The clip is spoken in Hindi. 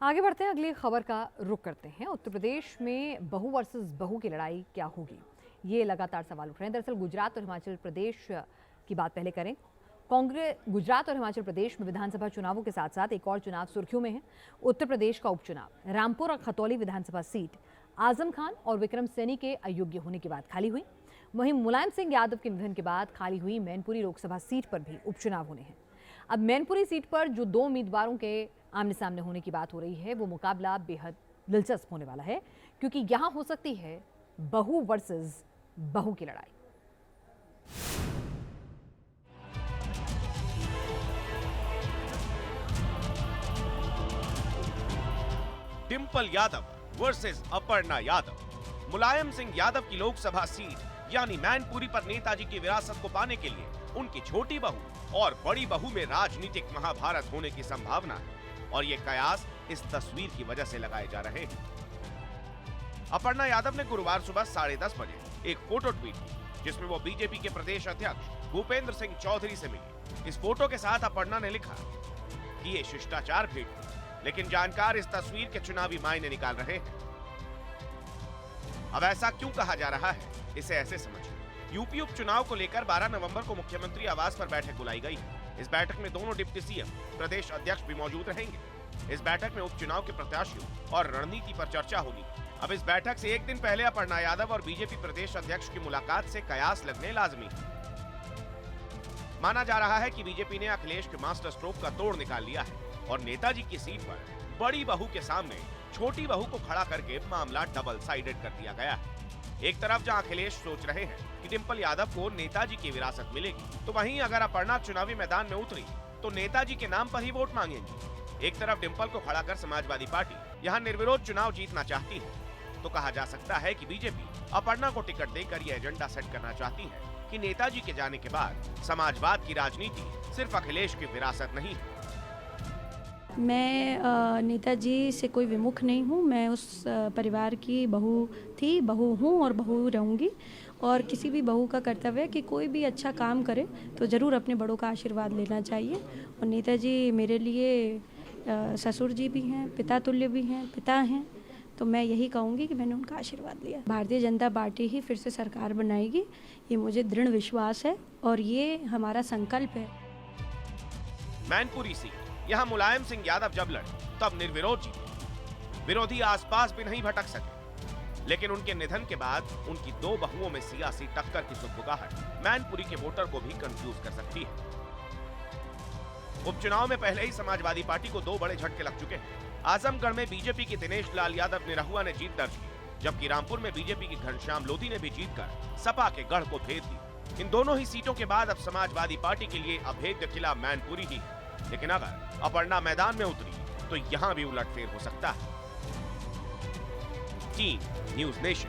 आगे बढ़ते हैं, अगली खबर का रुख करते हैं। उत्तर प्रदेश में बहू वर्सेस बहू की लड़ाई क्या होगी, ये लगातार सवाल उठ रहे हैं। दरअसल गुजरात और हिमाचल प्रदेश की बात पहले करें। कांग्रेस गुजरात और हिमाचल प्रदेश में विधानसभा चुनावों के साथ साथ एक और चुनाव सुर्खियों में है। उत्तर प्रदेश का उपचुनाव रामपुर और खतौली विधानसभा सीट आजम खान और विक्रम सैनी के अयोग्य होने के बाद खाली हुई। वहीं मुलायम सिंह यादव के निधन के बाद खाली हुई मैनपुरी लोकसभा सीट पर भी उपचुनाव होने हैं। अब मैनपुरी सीट पर जो दो उम्मीदवारों के आमने सामने होने की बात हो रही है, वो मुकाबला बेहद दिलचस्प होने वाला है, क्योंकि यहां हो सकती है बहू वर्सेस बहू की लड़ाई। डिंपल यादव वर्सेस अपर्णा यादव। मुलायम सिंह यादव की लोकसभा सीट यानी मैनपुरी पर नेताजी की विरासत को पाने के लिए उनकी छोटी बहू और बड़ी बहू में राजनीतिक महाभारत होने की संभावना है, और ये कयास इस तस्वीर की वजह से लगाए जा रहे हैं। अपर्णा यादव ने गुरुवार सुबह 10:30 बजे एक फोटो ट्वीट की, जिसमें वो बीजेपी के प्रदेश अध्यक्ष भूपेंद्र सिंह चौधरी से मिली। इस फोटो के साथ अपर्णा ने लिखा कि ये शिष्टाचार भेंट थी, लेकिन जानकार इस तस्वीर के चुनावी मायने निकाल रहे हैं। अब ऐसा क्यों कहा जा रहा है, इसे ऐसे समझिए। यूपी उपचुनाव को लेकर 12 नवंबर को मुख्यमंत्री आवास पर बैठक बुलाई गई है। इस बैठक में दोनों डिप्टी सीएम, प्रदेश अध्यक्ष भी मौजूद रहेंगे। इस बैठक में उपचुनाव के प्रत्याशियों और रणनीति पर चर्चा होगी। अब इस बैठक से एक दिन पहले अपर्णा यादव और बीजेपी प्रदेश अध्यक्ष की मुलाकात से कयास लगने लाजमी है। माना जा रहा है कि बीजेपी ने अखिलेश के मास्टर स्ट्रोक का तोड़ निकाल लिया है और नेताजी की सीट पर बड़ी बहू के सामने छोटी बहू को खड़ा करके मामला डबल साइडेड कर दिया गया है। एक तरफ जहां अखिलेश सोच रहे हैं कि डिंपल यादव को नेताजी की विरासत मिलेगी, तो वहीं अगर अपर्णा चुनावी मैदान में उतरी तो नेताजी के नाम पर ही वोट मांगेंगी। एक तरफ डिंपल को खड़ा कर समाजवादी पार्टी यहां निर्विरोध चुनाव जीतना चाहती है, तो कहा जा सकता है कि बीजेपी अपर्णा को टिकट देकर यह एजेंडा सेट करना चाहती है कि नेताजी के जाने के बाद समाजवाद की राजनीति सिर्फ अखिलेश की विरासत नहीं है। मैं नेताजी से कोई विमुख नहीं हूँ। मैं उस परिवार की बहू थी, बहू हूँ और बहू रहूँगी। और किसी भी बहू का कर्तव्य है कि कोई भी अच्छा काम करे तो ज़रूर अपने बड़ों का आशीर्वाद लेना चाहिए। और नेताजी मेरे लिए ससुर जी भी हैं, पिता तुल्य भी हैं, पिता हैं। तो मैं यही कहूँगी कि मैंने उनका आशीर्वाद लिया। भारतीय जनता पार्टी ही फिर से सरकार बनाएगी, ये मुझे दृढ़ विश्वास है और ये हमारा संकल्प है। मैनपुरी सीट यहाँ मुलायम सिंह यादव जब लड़े तब निर्विरोध जीते। विरोधी आसपास भी नहीं भटक सके, लेकिन उनके निधन के बाद उनकी दो बहुओं में सियासी टक्कर की सुगबुगाहट मैनपुरी के वोटर को भी कंफ्यूज कर सकती है। उपचुनाव में पहले ही समाजवादी पार्टी को दो बड़े झटके लग चुके हैं। आजमगढ़ में बीजेपी की दिनेश लाल यादव निरहुआ ने जीत दर्ज की, जबकि रामपुर में बीजेपी की घनश्याम लोधी ने भी जीतकर सपा के गढ़ को भेद दी। इन दोनों ही सीटों के बाद अब समाजवादी पार्टी के लिए अभेद्य किला मैनपुरी ही है। लेकिन अगर अपर्णा मैदान में उतरी तो यहां भी उलटफेर हो सकता है। Team news nation.